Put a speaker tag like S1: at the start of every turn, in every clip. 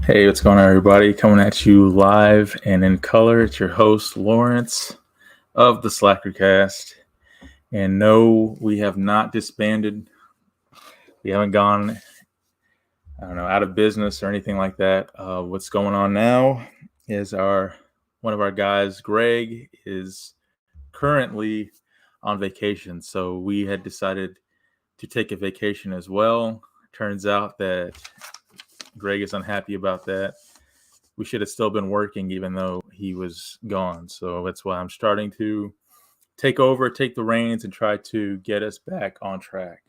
S1: Hey, what's going on, everybody? Coming at you live and in color. It's your host, Lawrence of the Slackercast. And no, we have not disbanded. We haven't gone, out of business or anything like that. What's going on now is one of our guys, Greg, is currently on vacation. So we had decided to take a vacation as well. Turns out that Greg is unhappy about that. We should have still been working even though he was gone. So that's why I'm starting to take the reins and try to get us back on track.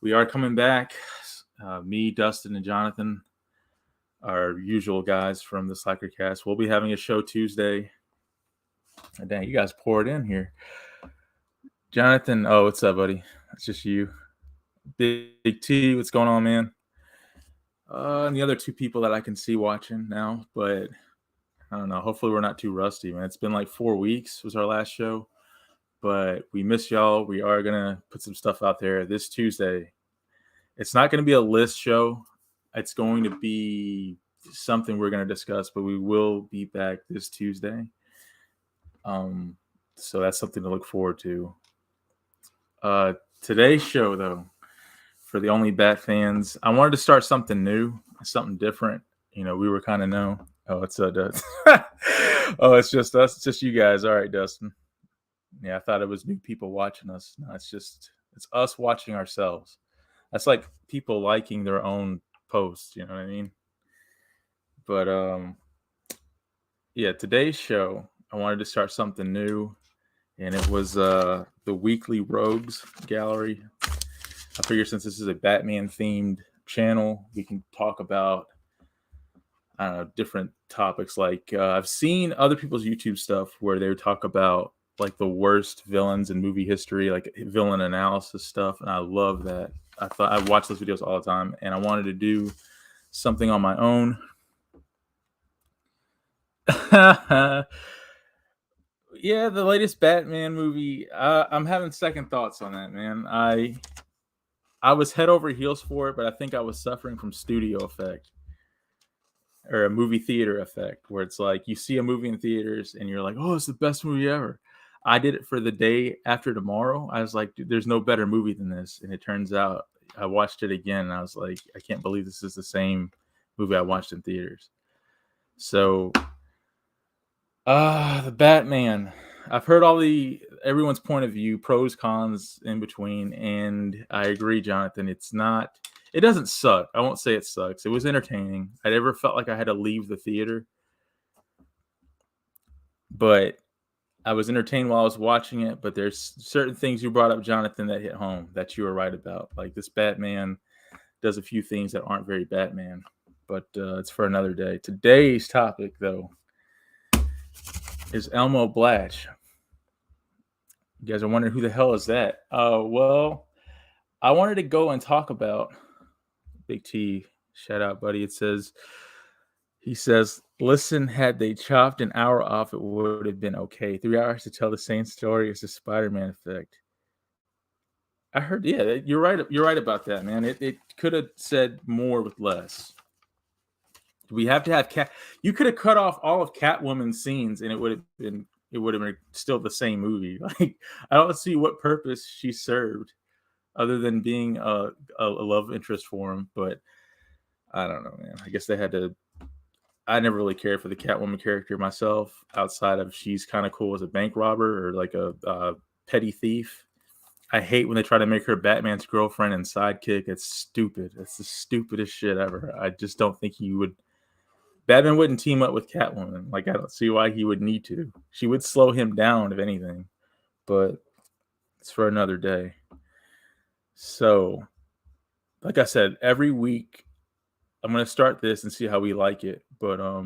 S1: We are coming back. Me, Dustin, and Jonathan, our usual guys from the Slackercast. We'll be having a show Tuesday. Oh, dang, you guys poured in here. Jonathan, what's up, buddy? That's just you. Big T, what's going on, man? And the other two people that I can see watching now, but I don't know. Hopefully we're not too rusty, man. It's been like 4 weeks was our last show, but we miss y'all. We are going to put some stuff out there this Tuesday. It's not going to be a list show. It's going to be something we're going to discuss, but we will be back this Tuesday. So that's something to look forward to. Today's show, though, for the OnlyBat fans, I wanted to start something new, something different. We were kind of known. Oh, it's it's just us. It's just you guys. All right, Dustin. Yeah, I thought it was new people watching us. No, it's us watching ourselves. That's like people liking their own posts. You know what I mean? But yeah, today's show, I wanted to start something new, and it was the Weekly Rogues Gallery. I figure since this is a Batman themed channel, we can talk about, I don't know, different topics. Like I've seen other people's YouTube stuff where they would talk about like the worst villains in movie history, like villain analysis stuff. And I love that. I watch those videos all the time, and I wanted to do something on my own. Yeah, the latest Batman movie. I'm having second thoughts on that, man. I was head over heels for it, but I think I was suffering from studio effect or a movie theater effect, where it's like you see a movie in theaters and you're like, oh, it's the best movie ever. I did it for The Day After Tomorrow. I was like, dude, there's no better movie than this. And it turns out I watched it again and I was like, I can't believe this is the same movie I watched in theaters. So, the Batman. I've heard everyone's point of view, pros, cons in between, and I agree, Jonathan. It doesn't suck. I won't say it sucks. It was entertaining. I never felt like I had to leave the theater, but I was entertained while I was watching it. But there's certain things you brought up, Jonathan, that hit home that you were right about. Like this Batman does a few things that aren't very Batman, but it's for another day. Today's topic, though, is Elmo Blatch. You guys are wondering who the hell is that? Well, I wanted to go and talk about Big T. Shout out, buddy. He says, listen, had they chopped an hour off, it would have been okay. 3 hours to tell the same story as the Spider-Man effect. I heard, yeah, you're right. You're right about that, man. It could have said more with less. We have to have You could have cut off all of Catwoman's scenes, and it would have been still the same movie. Like, I don't see what purpose she served other than being a love interest for him. But I don't know, man. I guess they had to. I never really cared for the Catwoman character myself, outside of she's kind of cool as a bank robber or like a petty thief. I hate when they try to make her Batman's girlfriend and sidekick. It's stupid. It's the stupidest shit ever. I just don't think Batman wouldn't team up with Catwoman. Like, I don't see why he would need to. She would slow him down, if anything. But it's for another day. So, like I said, every week I'm going to start this and see how we like it. But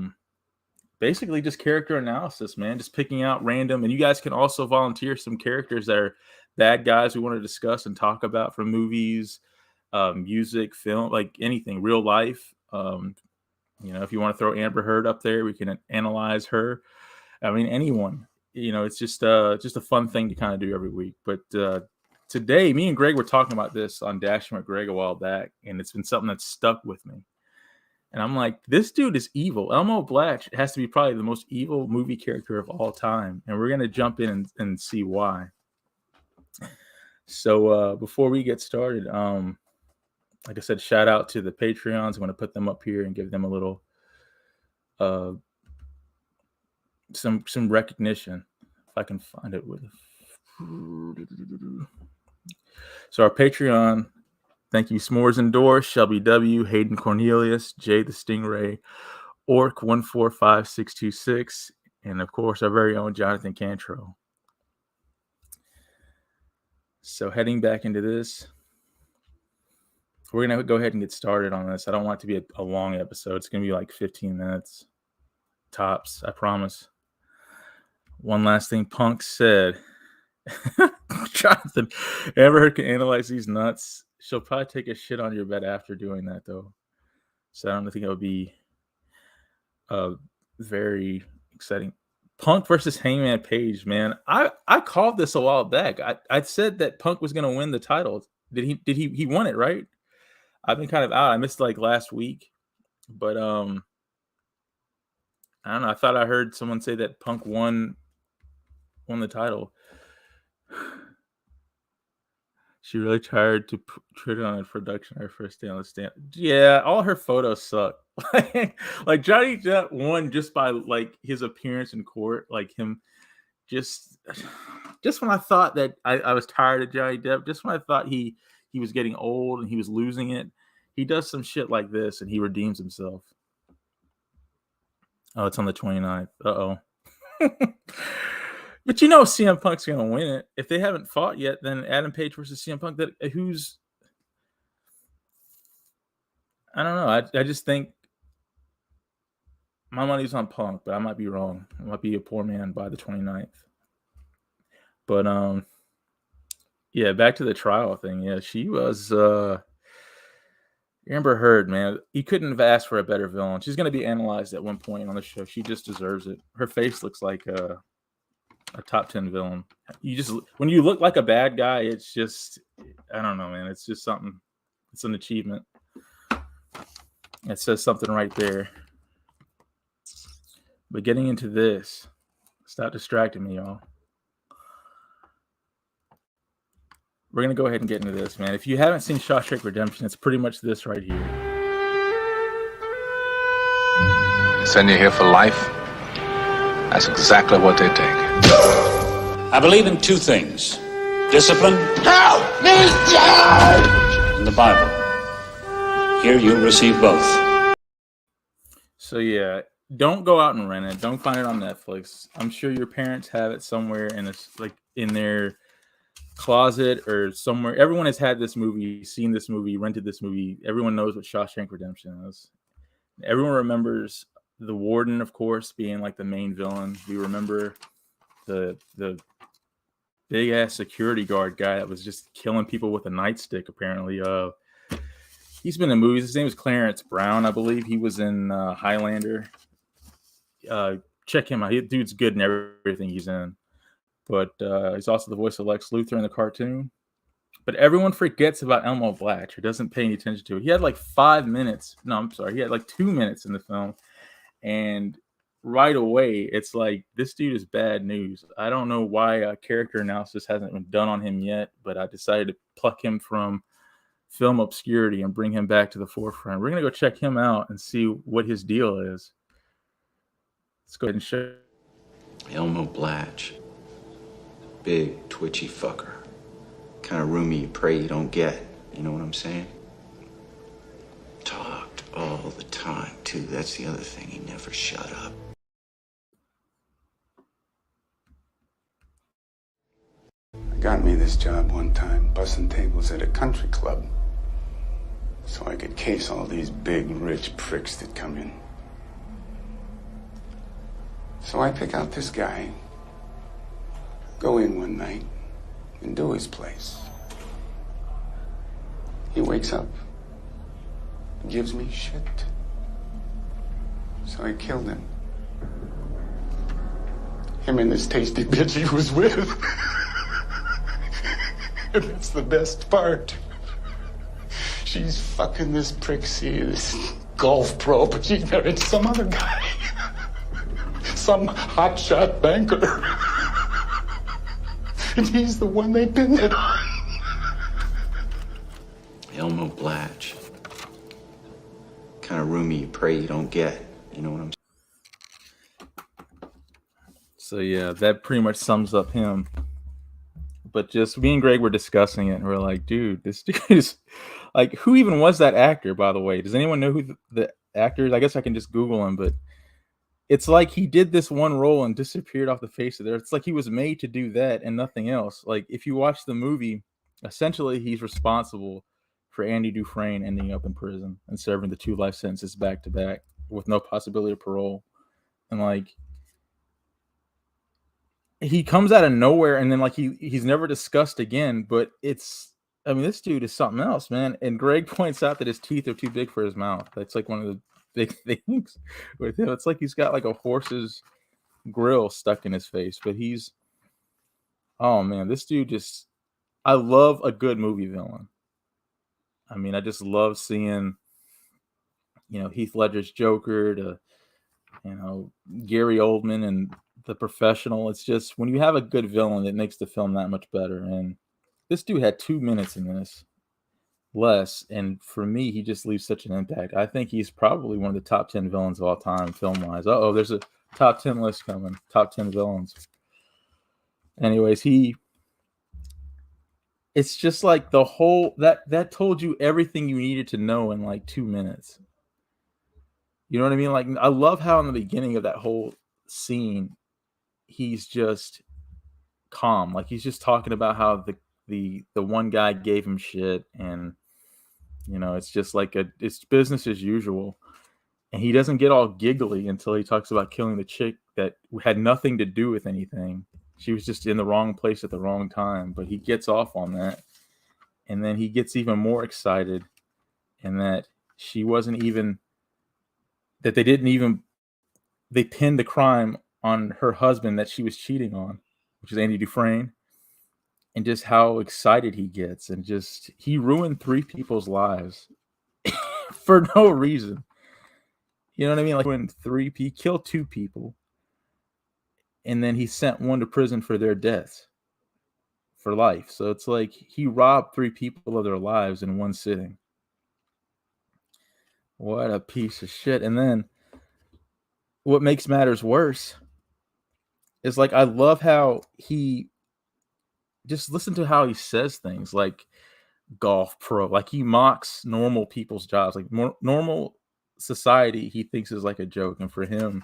S1: basically just character analysis, man. Just picking out random. And you guys can also volunteer some characters that are bad guys we want to discuss and talk about from movies, music, film, like anything, real life. If you want to throw Amber Heard up there, we can analyze her. I mean, anyone. It's just a fun thing to kind of do every week. But today, me and Greg were talking about this on Dashing with Greg a while back, and it's been something that's stuck with me. And I'm like, this dude is evil. Elmo Blatch has to be probably the most evil movie character of all time. And we're going to jump in and see why. So before we get started, like I said, shout out to the Patreons. I'm going to put them up here and give them a little some recognition. If I can find it with. So our Patreon, thank you, S'mores and Doors, Shelby W, Hayden Cornelius, Jay the Stingray, Orc 145626, and of course our very own Jonathan Cantrell. So heading back into this, we're going to go ahead and get started on this. I don't want it to be a long episode. It's going to be like 15 minutes tops, I promise. One last thing Punk said. Jonathan, Amber can analyze these nuts. She'll probably take a shit on your bed after doing that, though. So I don't think it would be very exciting. Punk versus Hangman Page, man. I called this a while back. I said that Punk was going to win the title. He won it, right? I've been kind of out. I missed like last week, but I don't know. I thought I heard someone say that Punk won the title. She really tried to treat it on a production her first day on the stand. Yeah, all her photos suck. Like Johnny Depp won just by like his appearance in court. Like him, just when I thought that I was tired of Johnny Depp, just when I thought he was getting old and he was losing it, he does some shit like this and he redeems himself. Oh, it's on the 29th. Uh-oh. But you know CM Punk's going to win it. If they haven't fought yet, then Adam Page versus CM Punk, I don't know. I just think my money's on Punk, but I might be wrong. I might be a poor man by the 29th. But, yeah, back to the trial thing. Yeah, she was Amber Heard, man. You couldn't have asked for a better villain. She's going to be analyzed at one point on the show. She just deserves it. Her face looks like a top 10 villain. When you look like a bad guy, it's just, I don't know, man. It's just something. It's an achievement. It says something right there. But getting into this, stop distracting me, y'all. We're going to go ahead and get into this, man. If you haven't seen Shawshank Redemption, it's pretty much this right here.
S2: Send you here for life? That's exactly what they take.
S3: I believe in two things. Discipline.
S4: Help me, Dad!
S3: And the Bible. Here you receive both.
S1: So yeah, don't go out and rent it. Don't find it on Netflix. I'm sure your parents have it somewhere in their closet or somewhere. Everyone has had this movie, seen this movie, rented this movie. Everyone knows what Shawshank Redemption is. Everyone remembers the warden, of course, being like the main villain. We remember the big ass security guard guy that was just killing people with a nightstick. Apparently, he's been in movies. His name is Clarence Brown, I believe. He was in Highlander. Check him out. Dude's good in everything he's in. But he's also the voice of Lex Luthor in the cartoon. But everyone forgets about Elmo Blatch or doesn't pay any attention to it. He had like 5 minutes. No, I'm sorry. He had like 2 minutes in the film. And right away, it's like, this dude is bad news. I don't know why a character analysis hasn't been done on him yet, but I decided to pluck him from film obscurity and bring him back to the forefront. We're going to go check him out and see what his deal is. Let's go ahead and show.
S5: Elmo Blatch. Big, twitchy fucker. Kind of roomie you pray you don't get. You know what I'm saying? Talked all the time, too. That's the other thing. He never shut up.
S6: Got me this job one time, bussing tables at a country club, so I could case all these big, rich pricks that come in. So I pick out this guy, go in one night, and do his place. He wakes up, gives me shit. So I killed him. Him and this tasty bitch he was with. And that's the best part. She's fucking this Prixie, this golf pro, but she's married some other guy. Some hotshot banker. And he's the one they pinned it on.
S5: Elmo Blatch. Kind of roomie you pray you don't get. You know what I'm saying?
S1: So yeah, that pretty much sums up him. But just me and Greg were discussing it, and we're like, dude, this dude is like, who even was that actor, by the way? Does anyone know who the actor is? I guess I can just Google him, but it's like he did this one role and disappeared off the face of there. It's like he was made to do that and nothing else. Like, if you watch the movie, essentially he's responsible for Andy Dufresne ending up in prison and serving the 2 life sentences back to back with no possibility of parole. And like, he comes out of nowhere, and then like he's never discussed again. But I mean, this dude is something else, man. And Greg points out that his teeth are too big for his mouth. That's like one of the big things with him. It's like he's got like a horse's grill stuck in his face. But oh man, this dude just, I love a good movie villain. I mean, I just love seeing, Heath Ledger's Joker to, Gary Oldman and The Professional. It's just, when you have a good villain, it makes the film that much better. And this dude had 2 minutes in this, less, and for me, he just leaves such an impact. I think he's probably one of the top 10 villains of all time, film-wise. There's a top 10 list coming. Top 10 villains. Anyways, it's just like the whole, that told you everything you needed to know in like 2 minutes. You know what I mean? Like, I love how in the beginning of that whole scene, he's just calm. Like, he's just talking about how the one guy gave him shit, and it's just like it's business as usual. And he doesn't get all giggly until he talks about killing the chick that had nothing to do with anything. She was just in the wrong place at the wrong time. But he gets off on that, and then he gets even more excited, and that she wasn't even, that they pinned the crime on her husband that she was cheating on, which is Andy Dufresne. And just how excited he gets, and just, he ruined 3 people's lives for no reason. You know what I mean? Like, he killed 2 people, and then he sent 1 to prison for their deaths for life. So it's like he robbed 3 people of their lives in 1 sitting. What a piece of shit. And then what makes matters worse is, like, I love how just listen to how he says things like golf pro. Like, he mocks normal people's jobs. Like, normal society, he thinks is like a joke. And for him,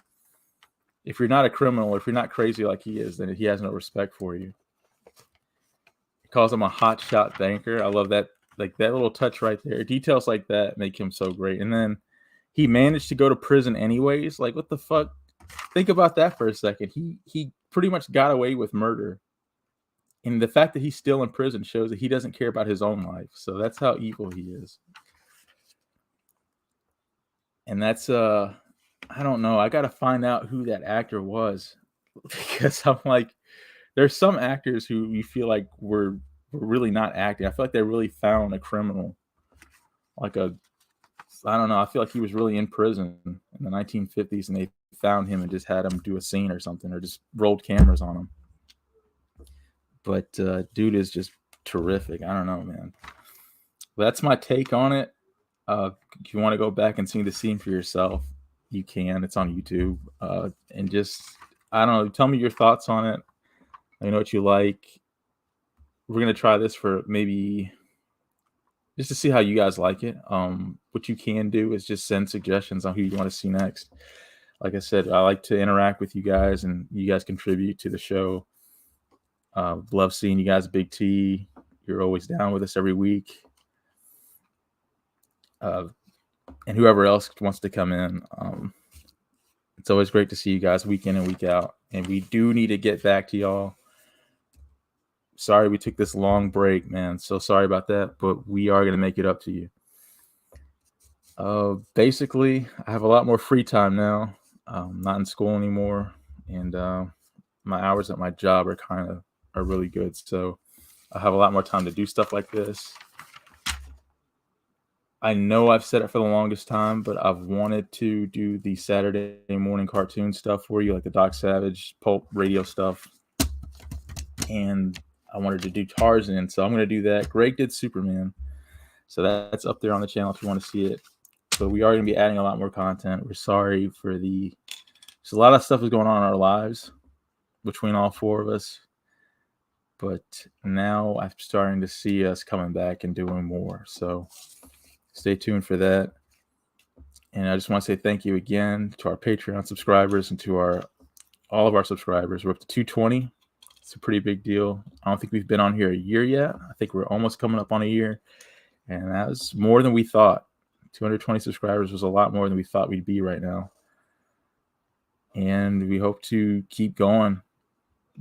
S1: if you're not a criminal, if you're not crazy like he is, then he has no respect for you. He calls him a hotshot banker. I love that. Like, that little touch right there. Details like that make him so great. And then he managed to go to prison anyways. Like, what the fuck? Think about that for a second. He pretty much got away with murder. And the fact that he's still in prison shows that he doesn't care about his own life. So that's how evil he is. And that's, I don't know. I got to find out who that actor was. Because I'm like, there's some actors who you feel like were really not acting. I feel like they really found a criminal. I don't know. I feel like he was really in prison in the 1950s, and they found him and just had him do a scene or something, or just rolled cameras on him. But dude is just terrific. I don't know, man. That's my take on it. If you want to go back and see the scene for yourself, you can. It's on YouTube. And just, I don't know, tell me your thoughts on it. Let me know what you like. We're going to try this for maybe just to see how you guys like it. What you can do is just send suggestions on who you want to see next. Like I said, I like to interact with you guys, and you guys contribute to the show. Love seeing you guys. Big T, you're always down with us every week. And whoever else wants to come in. It's always great to see you guys week in and week out. And we do need to get back to y'all. Sorry we took this long break, man. So sorry about that, but we are going to make it up to you. Basically, I have a lot more free time now. I'm not in school anymore. And my hours at my job are really good. So I have a lot more time to do stuff like this. I know I've said it for the longest time, but I've wanted to do the Saturday morning cartoon stuff for you, like the Doc Savage pulp radio stuff. And I wanted to do Tarzan, so I'm going to do that. Greg did Superman, so that's up there on the channel if you want to see it. But we are going to be adding a lot more content. We're sorry for there's a lot of stuff is going on in our lives between all four of us. But now I'm starting to see us coming back and doing more. So stay tuned for that. And I just want to say thank you again to our Patreon subscribers and to all of our subscribers. We're up to 220. It's a pretty big deal. I don't think we've been on here a year yet. I think we're almost coming up on a year. And that was more than we thought. 220 subscribers was a lot more than we thought we'd be right now. And we hope to keep going.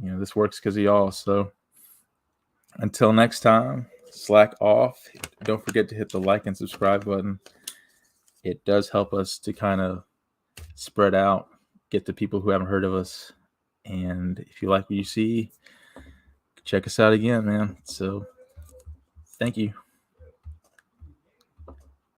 S1: You know, this works because of y'all. So until next time, slack off. Don't forget to hit the like and subscribe button. It does help us to kind of spread out, get to people who haven't heard of us. And if you like what you see, check us out again, man. So thank you.